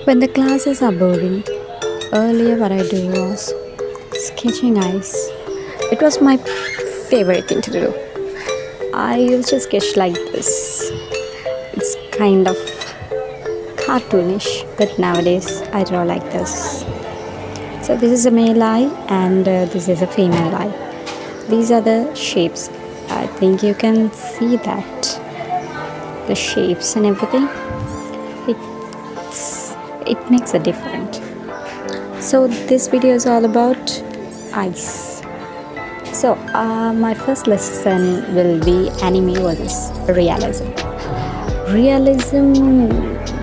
When the classes are boring, earlier what I do was sketching eyes. It was my favorite thing to do. I used to sketch like this. It's kind of cartoonish, but nowadays I draw like this. So this is a male eye and this is a female eye. These are the shapes. I think you can see that. The shapes and everything. It makes a difference. So this video is all about eyes. So my first lesson will be anime versus realism. Realism,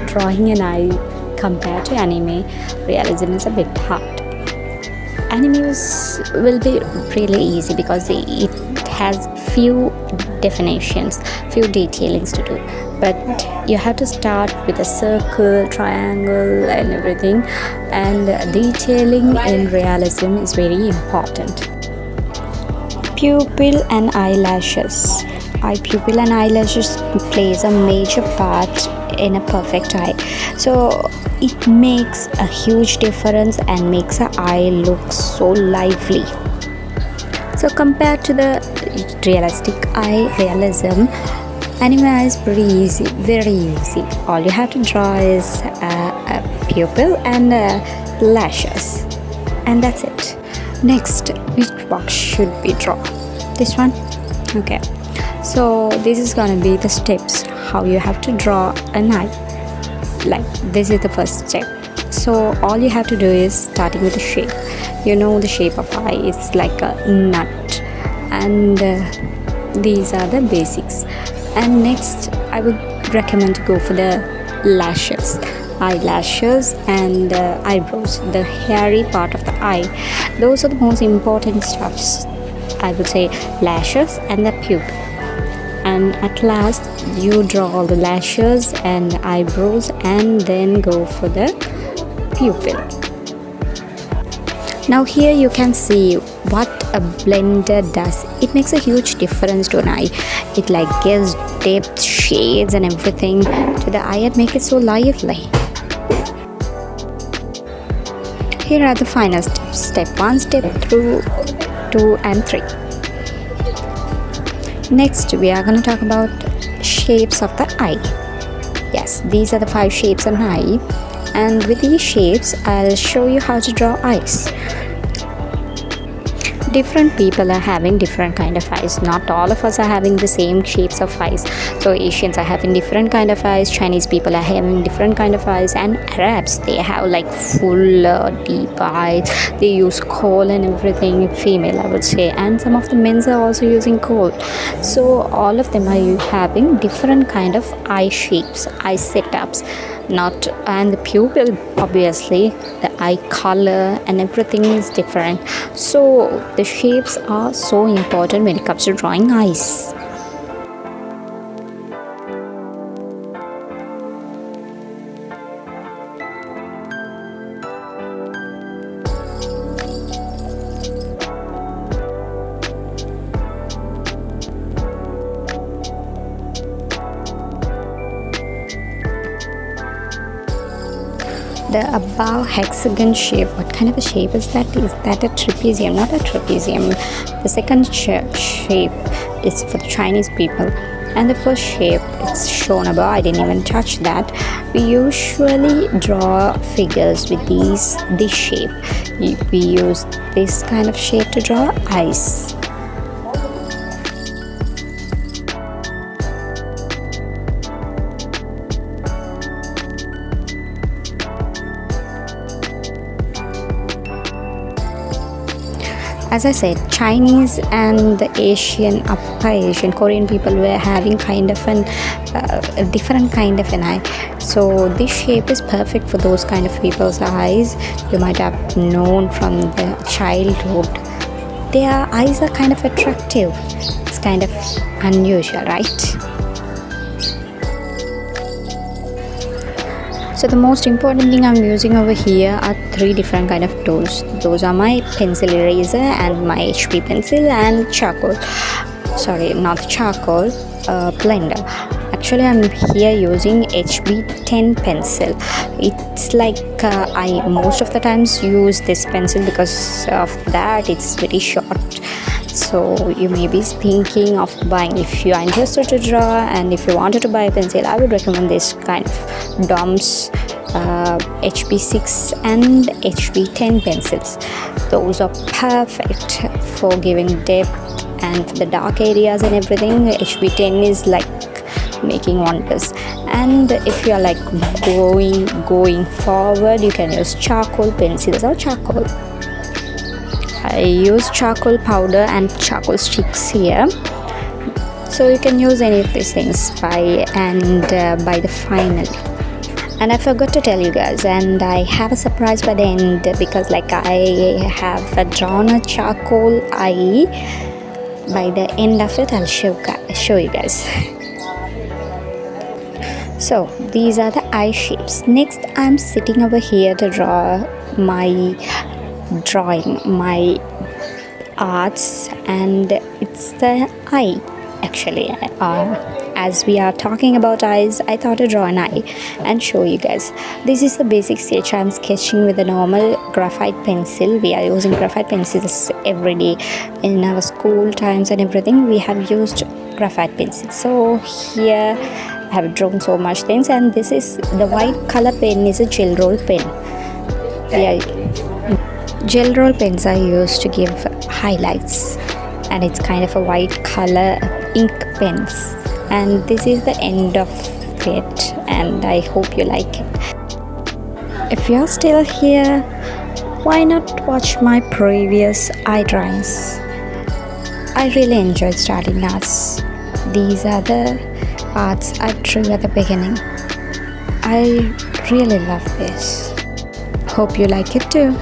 drawing an eye compared to anime, realism is a bit hard. Anime will be really easy because it has few definitions, few detailings to do. But you have to start with a circle, triangle and everything, and detailing in realism is very important. Pupil and eyelashes. Eye pupil and eyelashes plays a major part in a perfect eye. So it makes a huge difference and makes an eye look so lively. So compared to the realistic eye, realism, anime eye is pretty easy, very easy. All you have to draw is a pupil and lashes, and that's it. Next, which box should we draw? This one? Okay. So this is gonna be the steps how you have to draw an eye. Like this is the first step. So all you have to do is starting with the shape. You know the shape of eye, it's like a nut, and these are the basics. And next I would recommend to go for the lashes, eyelashes and eyebrows, the hairy part of the eye. Those are the most important stuffs. I would say lashes and the pupil. And at last you draw all the lashes and eyebrows and then go for the pupil. Now here you can see what a blender does. It makes a huge difference to an eye. It like gives depth, shades and everything to the eye and make it so lively. Here are the final steps. Step 1, step 2 and 3. Next we are going to talk about shapes of the eye. Yes, these are the 5 shapes of an eye. And with these shapes, I'll show you how to draw eyes. Different people are having different kind of eyes. Not all of us are having the same shapes of eyes. So Asians are having different kind of eyes. Chinese people are having different kind of eyes. And Arabs, they have like full deep eyes. They use kohl and everything. Female, I would say. And some of the men's are also using kohl. So all of them are having different kind of eye shapes, eye setups. And the pupil, obviously the eye color and everything is different. So the shapes are so important when it comes to drawing eyes. The above hexagon shape, what kind of a shape is that? Is that a trapezium? Not a trapezium. The second shape is for the Chinese people, and the first shape it's shown above. I didn't even touch that. We usually draw figures with this shape. We use this kind of shape to draw eyes. As I said, Chinese and the Asian, Upper Asian, Korean people were having kind of a different kind of an eye. So this shape is perfect for those kind of people's eyes. You might have known from the childhood. Their eyes are kind of attractive. It's kind of unusual, right? So the most important thing I'm using over here are 3 different kind of tools. Those are my pencil eraser and my HP pencil and charcoal. Sorry, not charcoal, blender. Actually, I'm here using HB10 pencil. It's like I most of the times use this pencil because of that it's very short. So you may be thinking of buying, if you are interested to draw and if you wanted to buy a pencil, I would recommend this kind of DOMS HB6 and HB10 pencils. Those are perfect for giving depth and for the dark areas and everything. HB10 is like making wonders. And if you are like going forward, you can use charcoal pencils or charcoal. I use charcoal powder and charcoal sticks here, so you can use any of these things by the final. And I forgot to tell you guys, and I have a surprise by the end, because like I have drawn a charcoal eye. By the end of it, I'll show you guys. So these are the eye shapes. Next, I'm sitting over here to draw my arts, and it's the eye. Actually, as we are talking about eyes, I thought to draw an eye and show you guys. This is the basic sketch I'm sketching with a normal graphite pencil. We are using graphite pencils every day in our school times and everything. We have used graphite pencils. So here I have drawn so much things, and this is the white color pen is a gel roll pen. Gel roll pens are used to give highlights, and it's kind of a white color ink pens. And this is the end of it, and I hope you like it. If you're still here, why not watch my previous eye drawings? I really enjoyed starting arts. These are the arts I drew at the beginning. I really love this. Hope you like it too.